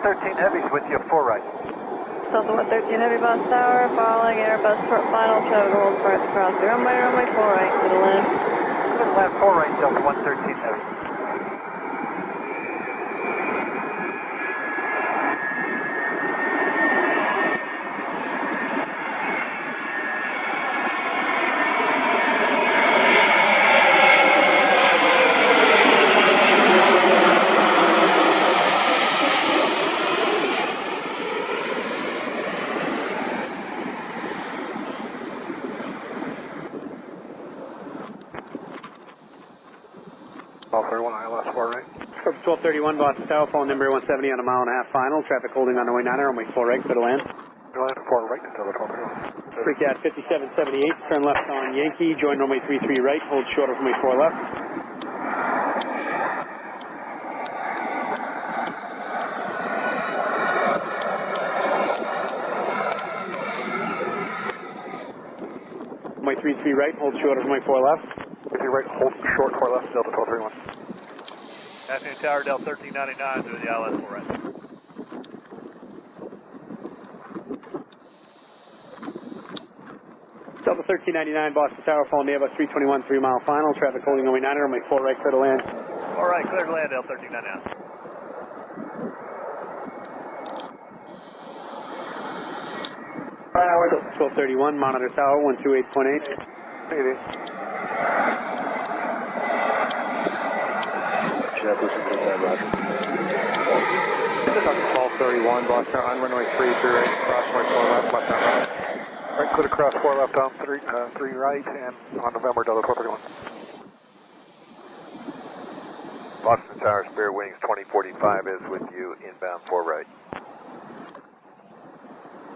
113 Heavy's with you, 4 right. Delta 113 Heavy Bus Tower, following Airbus final traffic hold parts across the runway 4 right to the land. To the land, 4 right, Delta 113 Heavy. All 31 ILS 4 right. 1231 Boston Tower, phone number 170 on a 1.5 mile final. Traffic holding on runway 9, runway 4 right, clear to land. Clear to land, 4 right, Delta 1231. Freakout 5778, turn left on Yankee, join runway 33 right, hold short of runway 4 left. Runway 33 right, hold short of runway 4 left. 33 right, hold short 4 left, Delta 1231. Afternoon Tower, Delta 1399 through the ILS 4 right. Delta 1399 Boston Tower, phone Airbus 321 3 mile final. Traffic holding runway 9, runway 4 right, clear to land. 4 right, clear to land, Delta 1399. Tower, 1231, monitor tower, 128.8. Maybe. This is on 1231, Boston Tower, on runway 3 right, cross runway 4 left, left on right. Right, clear to cross 4 left on 3 right, and on November, Delta 1231. Boston Tower, Spirit Wings 2045 is with you, inbound 4 right.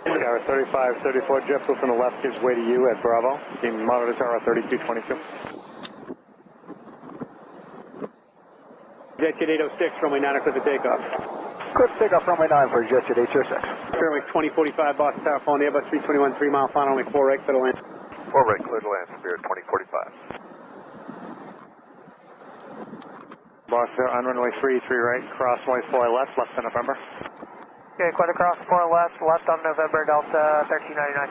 Tower 35, 34, JetBlue from the left gives way to you at Bravo. Team monitor Tower 3222. Jet 806, runway 9 clear for takeoff. Clear to takeoff runway 9 for Jet 806. Runway 2045 Boston Tower, phone Airbus 321 3 mile final, runway 4 right, clear to land. 4 right, clear to land, Spirit 2045. Boston Tower, on runway 3 right, cross runway 4 left, left on November. Okay, clear to cross 4 left, left on November, Delta 1399.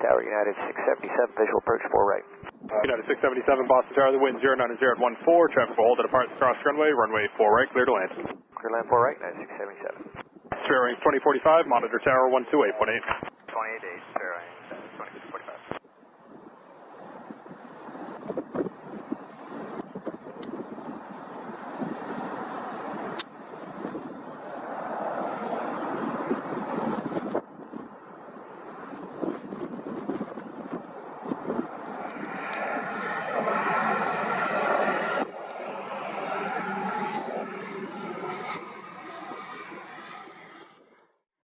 Tower United 677, visual approach 4 right. United 677, Boston Tower, the wind 090 at 14, traffic will hold at departs cross runway 4 right, clear to land. Clear land 4 right, 677. Spirit Wings 2045, monitor Tower 128.8. 28 days, Spirit Wings.